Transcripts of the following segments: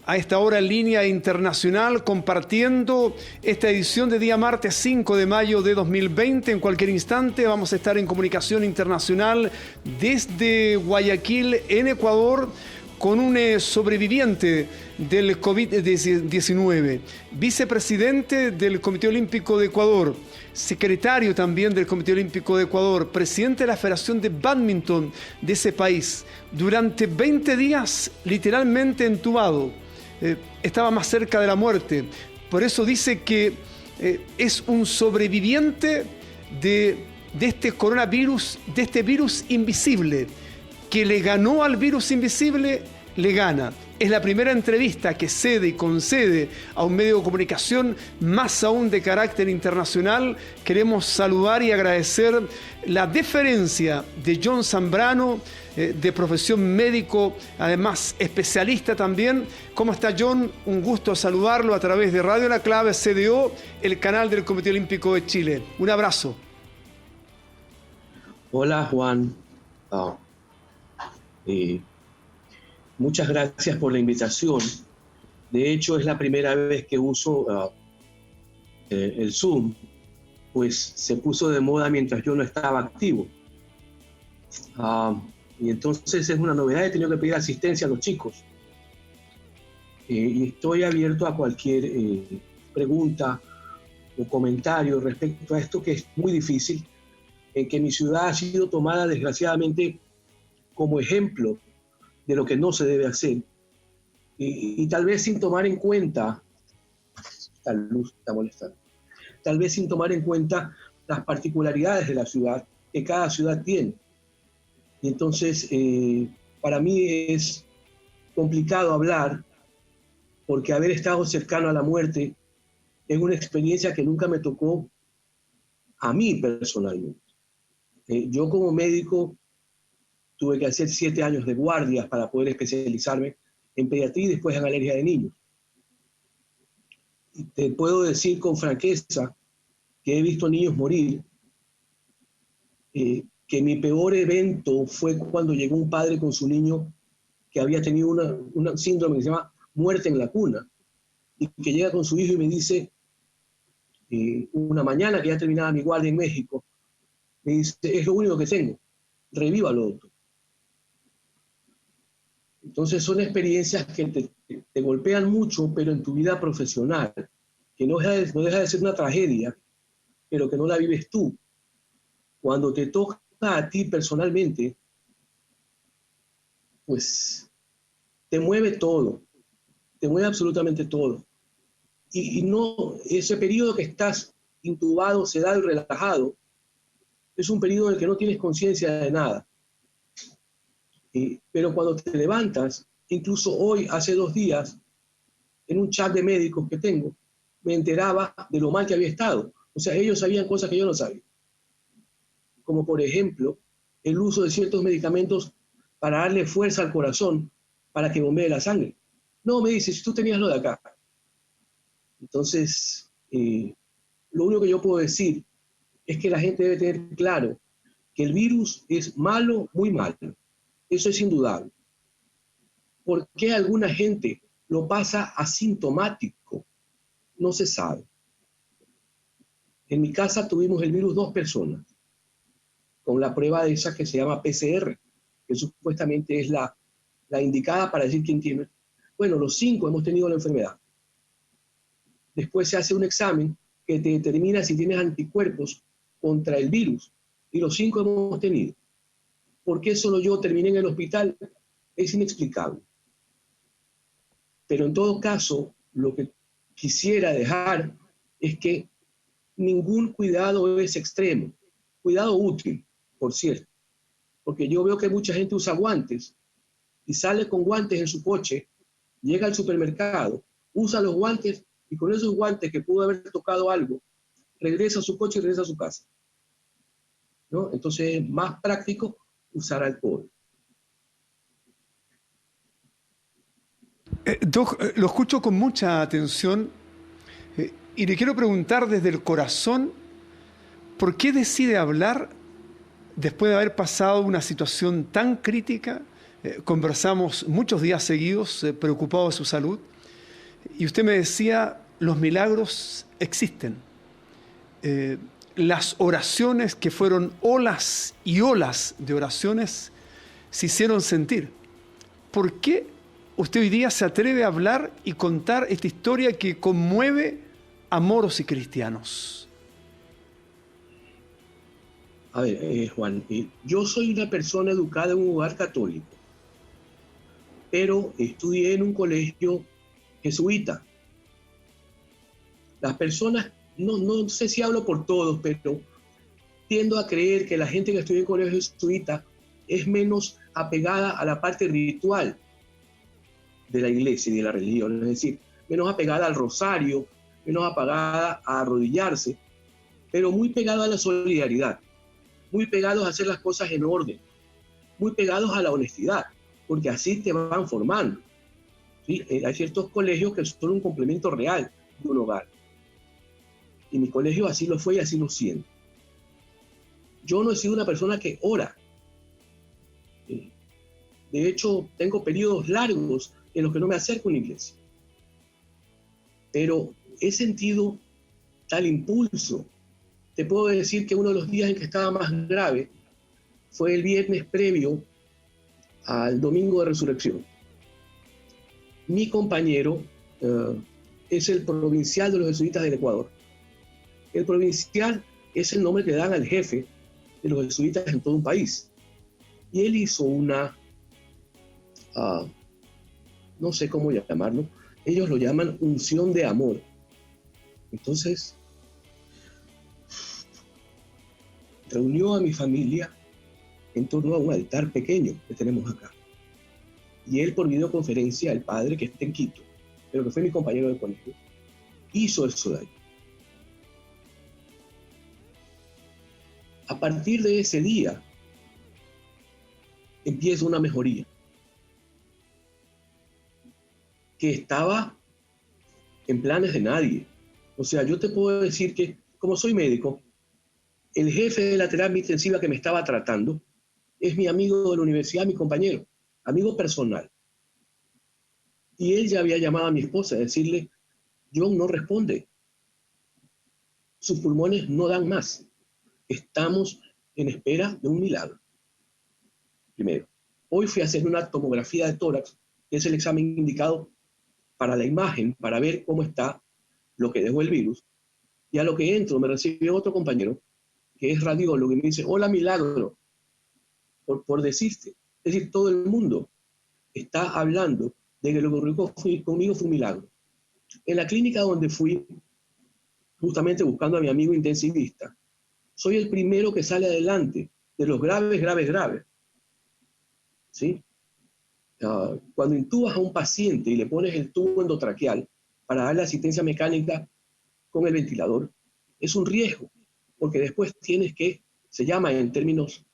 A esta hora en línea internacional, compartiendo esta edición de día martes 5 de mayo de 2020. En cualquier instante vamos a estar en comunicación internacional desde Guayaquil, en Ecuador, con un sobreviviente del COVID-19, vicepresidente del Comité Olímpico de Ecuador, secretario también del Comité Olímpico de Ecuador, presidente de la Federación de Bádminton de ese país. Durante 20 días, literalmente entubado. Estaba más cerca de la muerte. Por eso dice que es un sobreviviente de este coronavirus, de este virus invisible, que le ganó al virus invisible, le gana. Es la primera entrevista que cede y concede a un medio de comunicación, más aún de carácter internacional. Queremos saludar y agradecer la deferencia de John Zambrano, de profesión médico, además especialista también. ¿Cómo está, John? Un gusto saludarlo a través de Radio La Clave, CDO, el canal del Comité Olímpico de Chile. Un abrazo. Hola, Juan. Muchas gracias por la invitación. De hecho, es la primera vez que uso el Zoom, pues se puso de moda mientras yo no estaba activo. Y entonces es una novedad, he tenido que pedir asistencia a los chicos. Y estoy abierto a cualquier pregunta o comentario respecto a esto, que es muy difícil, en que mi ciudad ha sido tomada desgraciadamente como ejemplo de lo que no se debe hacer, y tal vez sin tomar en cuenta, esta luz está molestando, tal vez sin tomar en cuenta las particularidades de la ciudad, que cada ciudad tiene. Y entonces, para mí es complicado hablar, porque haber estado cercano a la muerte es una experiencia que nunca me tocó a mí personalmente. Yo como médico tuve que hacer 7 años de guardias para poder especializarme en pediatría y después en alergia de niños. Y te puedo decir con franqueza que he visto niños morir, que mi peor evento fue cuando llegó un padre con su niño que había tenido un síndrome que se llama muerte en la cuna, y que llega con su hijo y me dice, una mañana que ya terminaba mi guardia en México, me dice, es lo único que tengo, revívalo, doctor. Entonces son experiencias que te golpean mucho, pero en tu vida profesional, que no deja de ser una tragedia, pero que no la vives tú. Cuando te toca a ti personalmente, pues te mueve todo, te mueve absolutamente todo. Y no, ese periodo que estás intubado, sedado y relajado, es un periodo en el que no tienes conciencia de nada. Pero cuando te levantas, incluso hoy, hace 2 días, en un chat de médicos que tengo, me enteraba de lo mal que había estado. O sea, ellos sabían cosas que yo no sabía. Como por ejemplo, el uso de ciertos medicamentos para darle fuerza al corazón para que bombee la sangre. No, me dice, si tú tenías lo de acá. Entonces, lo único que yo puedo decir es que la gente debe tener claro que el virus es malo, muy malo. Eso es indudable. ¿Por qué alguna gente lo pasa asintomático? No se sabe. En mi casa tuvimos el virus 2 personas, con la prueba de esa que se llama PCR, que supuestamente es la indicada para decir quién tiene. Bueno, los 5 hemos tenido la enfermedad. Después se hace un examen que te determina si tienes anticuerpos contra el virus, y los 5 hemos tenido. ¿Por qué solo yo terminé en el hospital? Es inexplicable. Pero en todo caso, lo que quisiera dejar es que ningún cuidado es extremo. Cuidado útil, por cierto. Porque yo veo que mucha gente usa guantes y sale con guantes en su coche, llega al supermercado, usa los guantes y con esos guantes que pudo haber tocado algo, regresa a su coche y regresa a su casa, ¿no? Entonces es más práctico usar alcohol. Doc, lo escucho con mucha atención y le quiero preguntar desde el corazón, ¿por qué decide hablar después de haber pasado una situación tan crítica conversamos muchos días seguidos, preocupado de su salud, y usted me decía, los milagros existen. Las oraciones que fueron olas y olas de oraciones se hicieron sentir. ¿Por qué usted hoy día se atreve a hablar y contar esta historia que conmueve a moros y cristianos? A ver, Juan, yo soy una persona educada en un hogar católico, pero estudié en un colegio jesuita. Las personas, no sé si hablo por todos, pero tiendo a creer que la gente que estudia en colegio jesuita es menos apegada a la parte ritual de la iglesia y de la religión, es decir, menos apegada al rosario, menos apegada a arrodillarse, pero muy pegada a la solidaridad, muy pegados a hacer las cosas en orden, muy pegados a la honestidad, porque así te van formando. ¿Sí? Hay ciertos colegios que son un complemento real de un hogar. Y mi colegio así lo fue y así lo siento. Yo no he sido una persona que ora. De hecho, tengo periodos largos en los que no me acerco a una iglesia. Pero he sentido tal impulso. Te puedo decir que uno de los días en que estaba más grave fue el viernes previo al domingo de resurrección. Mi compañero es el provincial de los jesuitas del Ecuador. El provincial es el nombre que dan al jefe de los jesuitas en todo un país. Y él hizo una, no sé cómo llamarlo, ellos lo llaman unción de amor. Entonces, reunió a mi familia en torno a un altar pequeño que tenemos acá. Y él, por videoconferencia, el padre que está en Quito, pero que fue mi compañero de colegio, hizo eso de ahí. A partir de ese día, empieza una mejoría que estaba en planes de nadie. O sea, yo te puedo decir que, como soy médico, el jefe de la terapia intensiva que me estaba tratando es mi amigo de la universidad, mi compañero, amigo personal. Y él ya había llamado a mi esposa a decirle, John no responde. Sus pulmones no dan más. Estamos en espera de un milagro. Primero, hoy fui a hacer una tomografía de tórax, que es el examen indicado para la imagen, para ver cómo está lo que dejó el virus. Y a lo que entro me recibe otro compañero, que es radiólogo, y me dice, hola milagro, por decirte. Es decir, todo el mundo está hablando de que lo que ocurrió conmigo fue un milagro. En la clínica donde fui, justamente buscando a mi amigo intensivista, soy el primero que sale adelante de los graves. ¿Sí? Cuando intubas a un paciente y le pones el tubo endotraqueal para darle asistencia mecánica con el ventilador, es un riesgo, porque después tienes que, se llama en términos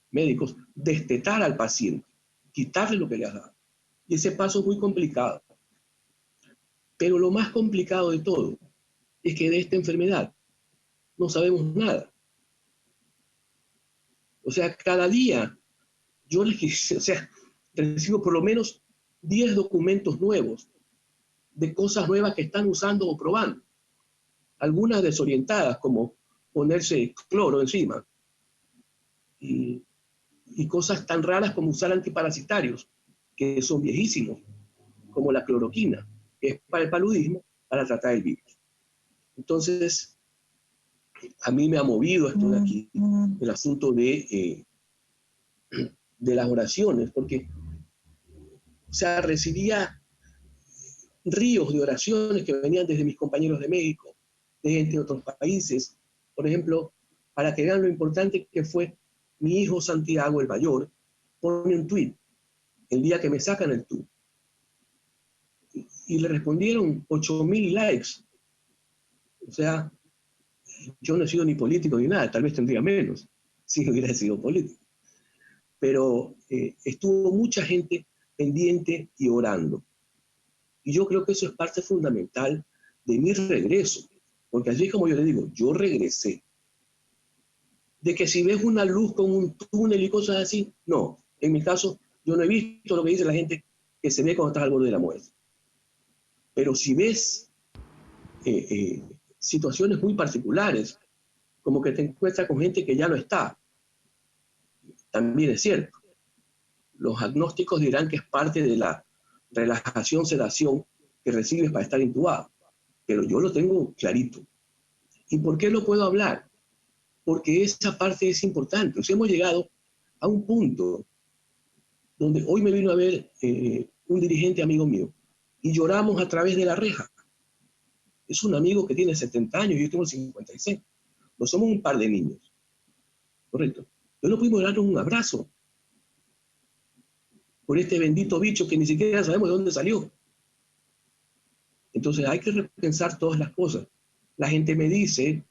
médicos, destetar al paciente, quitarle lo que le has dado. Y ese paso es muy complicado. Pero lo más complicado de todo es que de esta enfermedad no sabemos nada. O sea, cada día yo recibo por lo menos 10 documentos nuevos de cosas nuevas que están usando o probando. Algunas desorientadas, como ponerse cloro encima. Y cosas tan raras como usar antiparasitarios, que son viejísimos, como la cloroquina, que es para el paludismo, para tratar el virus. Entonces, a mí me ha movido esto de aquí, el asunto de las oraciones, porque, o sea, recibía ríos de oraciones que venían desde mis compañeros de México, de gente de otros países. Por ejemplo, para que vean lo importante que fue, mi hijo Santiago, el mayor, pone un tuit el día que me sacan el tubo. Y le respondieron 8.000 likes. O sea, yo no he sido ni político ni nada, tal vez tendría menos si hubiera sido político. Pero estuvo mucha gente pendiente y orando. Y yo creo que eso es parte fundamental de mi regreso. Porque así como yo le digo, yo regresé. De que si ves una luz con un túnel y cosas así, no. En mi caso, yo no he visto lo que dice la gente que se ve cuando estás al borde de la muerte. Pero si ves situaciones muy particulares, como que te encuentras con gente que ya no está, también es cierto. Los agnósticos dirán que es parte de la relajación, sedación que recibes para estar intubado. Pero yo lo tengo clarito. ¿Y por qué lo puedo hablar? Porque esa parte es importante. O sea, hemos llegado a un punto donde hoy me vino a ver un dirigente amigo mío y lloramos a través de la reja. Es un amigo que tiene 70 años y yo tengo 56. No somos un par de niños. Correcto. Yo no pudimos darnos un abrazo por este bendito bicho que ni siquiera sabemos de dónde salió. Entonces hay que repensar todas las cosas. La gente me dice,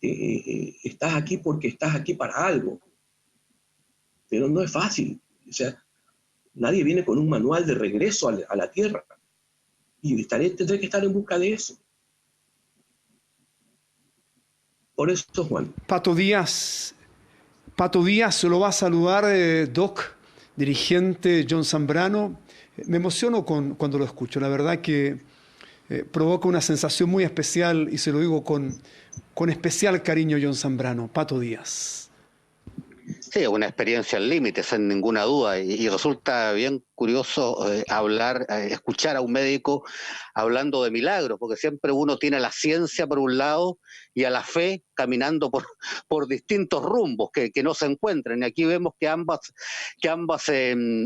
estás aquí porque estás aquí para algo. Pero no es fácil. O sea, nadie viene con un manual de regreso a la tierra. Y tendré que estar en busca de eso. Por eso, Juan. Pato Díaz lo va a saludar Doc, dirigente John Zambrano. Me emociono cuando lo escucho. La verdad que provoca una sensación muy especial y se lo digo con especial cariño, John Zambrano. Pato Díaz. Sí, una experiencia al límite, sin ninguna duda, y resulta bien curioso escuchar a un médico hablando de milagros, porque siempre uno tiene a la ciencia por un lado y a la fe caminando por distintos rumbos que no se encuentran, y aquí vemos que ambas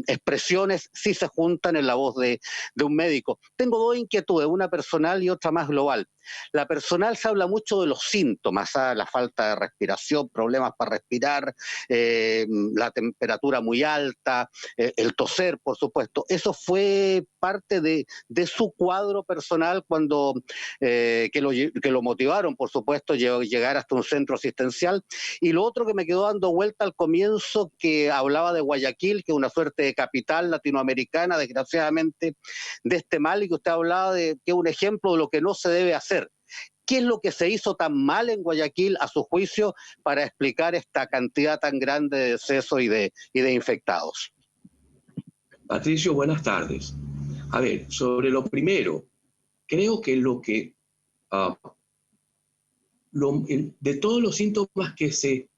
expresiones sí se juntan en la voz de un médico. Tengo dos inquietudes, una personal y otra más global. La personal, se habla mucho de los síntomas, la falta de respiración, problemas para respirar, la temperatura muy alta, el toser, por supuesto. Eso fue parte de su cuadro personal cuando que lo motivaron, por supuesto, llegar hasta un centro asistencial. Y lo otro que me quedó dando vuelta al comienzo, que hablaba de Guayaquil, que es una suerte de capital latinoamericana, desgraciadamente, de este mal, y que usted hablaba de que es un ejemplo de lo que no se debe hacer. ¿Qué es lo que se hizo tan mal en Guayaquil, a su juicio, para explicar esta cantidad tan grande de decesos y de infectados? Patricio, buenas tardes. A ver, sobre lo primero, creo que de todos los síntomas que se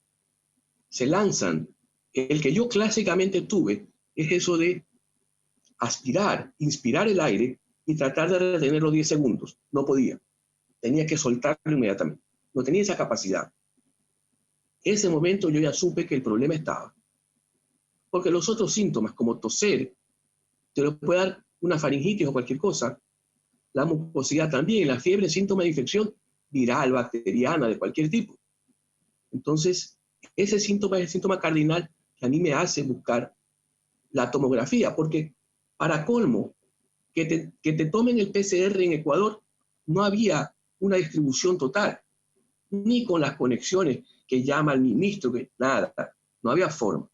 lanzan, el que yo clásicamente tuve es eso de aspirar, inspirar el aire y tratar de retenerlo 10 segundos. No podía. Tenía que soltarlo inmediatamente. No tenía esa capacidad. Ese momento yo ya supe que el problema estaba. Porque los otros síntomas, como toser, te lo puede dar una faringitis o cualquier cosa. La mucosidad también, la fiebre, síntoma de infección viral, bacteriana, de cualquier tipo. Entonces, ese síntoma es el síntoma cardinal que a mí me hace buscar la tomografía, porque para colmo, que te tomen el PCR en Ecuador, no había una distribución total, ni con las conexiones que llama el ministro, que nada, no había forma.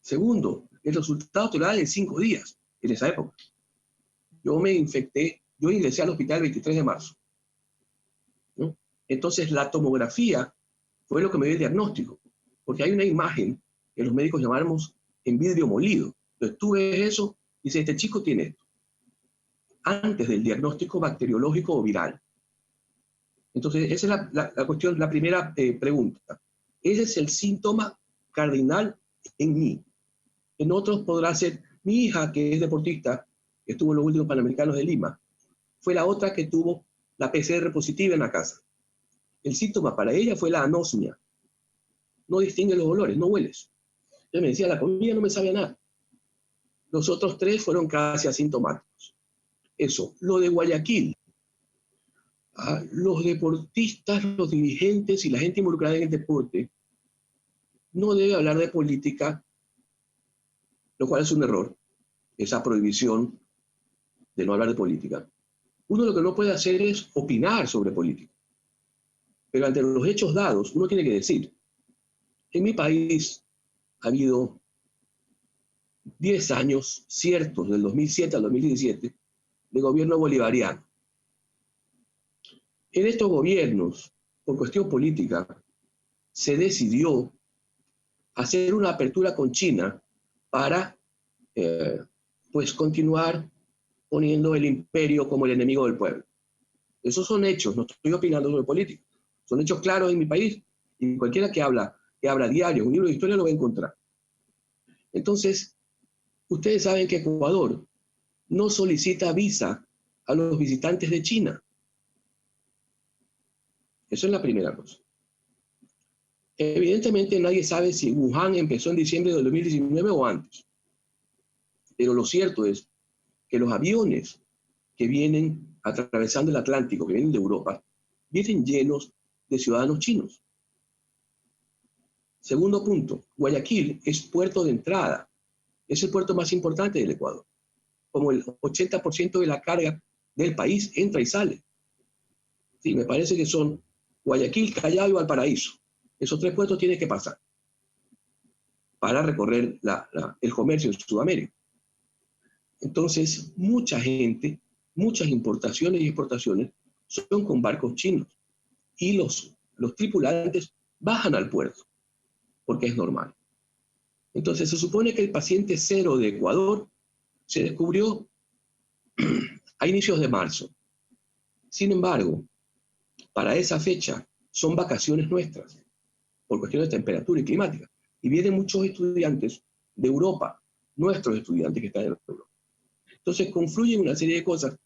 Segundo, el resultado te lo dan en 5 días, en esa época. Yo me infecté, yo ingresé al hospital el 23 de marzo. ¿No? Entonces, la tomografía fue lo que me dio el diagnóstico, porque hay una imagen que los médicos llamamos en vidrio molido. Entonces, tú ves eso y dices, este chico tiene esto, antes del diagnóstico bacteriológico o viral. Entonces, esa es la cuestión, la primera pregunta. Ese es el síntoma cardinal en mí. En otros podrá ser mi hija, que es deportista, que estuvo en los últimos Panamericanos de Lima, fue la otra que tuvo la PCR positiva en la casa. El síntoma para ella fue la anosmia. No distingue los olores, no hueles. Ella me decía, la comida no me sabe a nada. Los otros 3 fueron casi asintomáticos. Eso. Lo de Guayaquil. Los deportistas, los dirigentes y la gente involucrada en el deporte no debe hablar de política, lo cual es un error, esa prohibición de no hablar de política. Uno lo que no puede hacer es opinar sobre política. Pero ante los hechos dados, uno tiene que decir, en mi país ha habido 10 años ciertos, del 2007 al 2017, de gobierno bolivariano. En estos gobiernos, por cuestión política, se decidió hacer una apertura con China para pues continuar poniendo el imperio como el enemigo del pueblo. Esos son hechos, no estoy opinando sobre política. Son hechos claros en mi país y cualquiera que habla diario, un libro de historia lo va a encontrar. Entonces, ustedes saben que Ecuador no solicita visa a los visitantes de China. Eso es la primera cosa. Evidentemente nadie sabe si Wuhan empezó en diciembre de 2019 o antes. Pero lo cierto es que los aviones que vienen atravesando el Atlántico, que vienen de Europa, vienen llenos de ciudadanos chinos. Segundo punto, Guayaquil es puerto de entrada. Es el puerto más importante del Ecuador. Como el 80% de la carga del país entra y sale. Sí, me parece que son Guayaquil, Callao y Valparaíso. Esos tres puertos tienen que pasar para recorrer el comercio en Sudamérica. Entonces, mucha gente, muchas importaciones y exportaciones son con barcos chinos. Y los tripulantes bajan al puerto, porque es normal. Entonces, se supone que el paciente cero de Ecuador se descubrió a inicios de marzo. Sin embargo, para esa fecha son vacaciones nuestras, por cuestiones de temperatura y climática. Y vienen muchos estudiantes de Europa, nuestros estudiantes que están en Europa. Entonces confluyen una serie de cosas,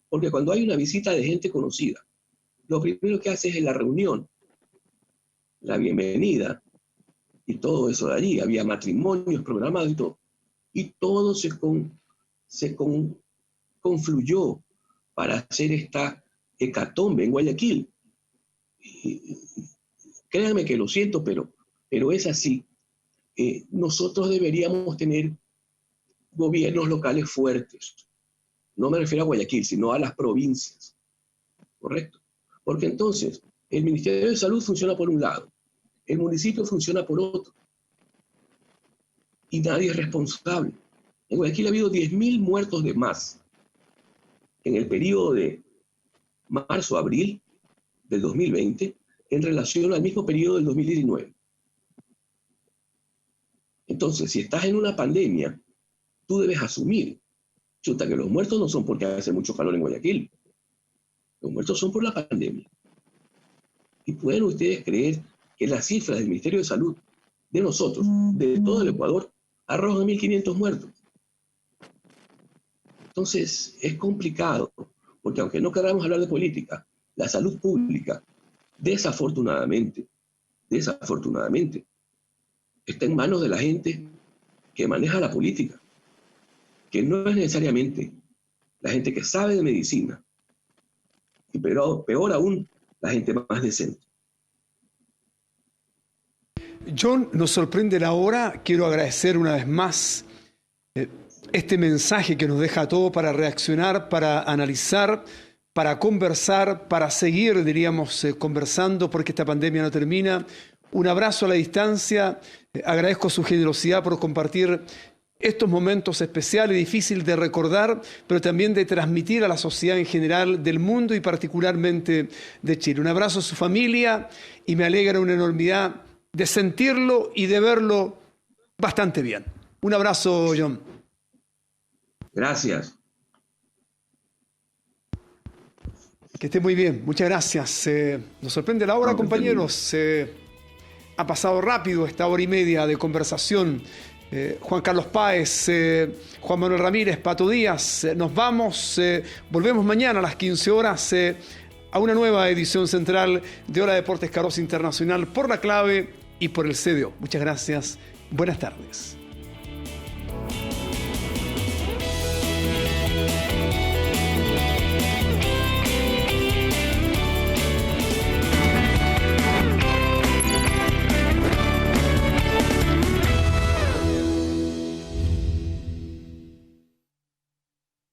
porque cuando hay una visita de gente conocida, lo primero que hace es la reunión, la bienvenida, y todo eso de allí. Había matrimonios programados y todo. Y todo se confluyó para hacer esta hecatombe en Guayaquil. Créanme que lo siento, pero es así. Nosotros deberíamos tener gobiernos locales fuertes. No me refiero a Guayaquil, sino a las provincias. ¿Correcto? Porque entonces el Ministerio de Salud funciona por un lado, el municipio funciona por otro. Y nadie es responsable. En Guayaquil ha habido 10.000 muertos de más en el periodo de marzo-abril del 2020 en relación al mismo periodo del 2019. Entonces, si estás en una pandemia, tú debes asumir, chuta, que los muertos no son porque hace mucho calor en Guayaquil. Los muertos son por la pandemia. Y pueden ustedes creer que las cifras del Ministerio de Salud de nosotros, de todo el Ecuador, arrojan 1.500 muertos. Entonces, es complicado, porque aunque no queramos hablar de política, la salud pública, desafortunadamente, está en manos de la gente que maneja la política, que no es necesariamente la gente que sabe de medicina, y peor aún, la gente más decente. John, nos sorprende la hora. Quiero agradecer una vez más este mensaje que nos deja todo para reaccionar, para analizar, para conversar, para seguir, diríamos, conversando, porque esta pandemia no termina. Un abrazo a la distancia. Agradezco su generosidad por compartir estos momentos especiales, difíciles de recordar, pero también de transmitir a la sociedad en general del mundo y particularmente de Chile. Un abrazo a su familia y me alegra una enormidad de sentirlo y de verlo bastante bien. Un abrazo, John. Gracias. Que esté muy bien. Muchas gracias. Nos sorprende la hora, compañeros. Ha pasado rápido esta hora y media de conversación. Juan Carlos Páez, Juan Manuel Ramírez, Pato Díaz. Nos vamos. Volvemos mañana a las 15 horas a una nueva edición central de Hora Deportes Carroza Internacional por La Clave y por el CDO. Muchas gracias. Buenas tardes.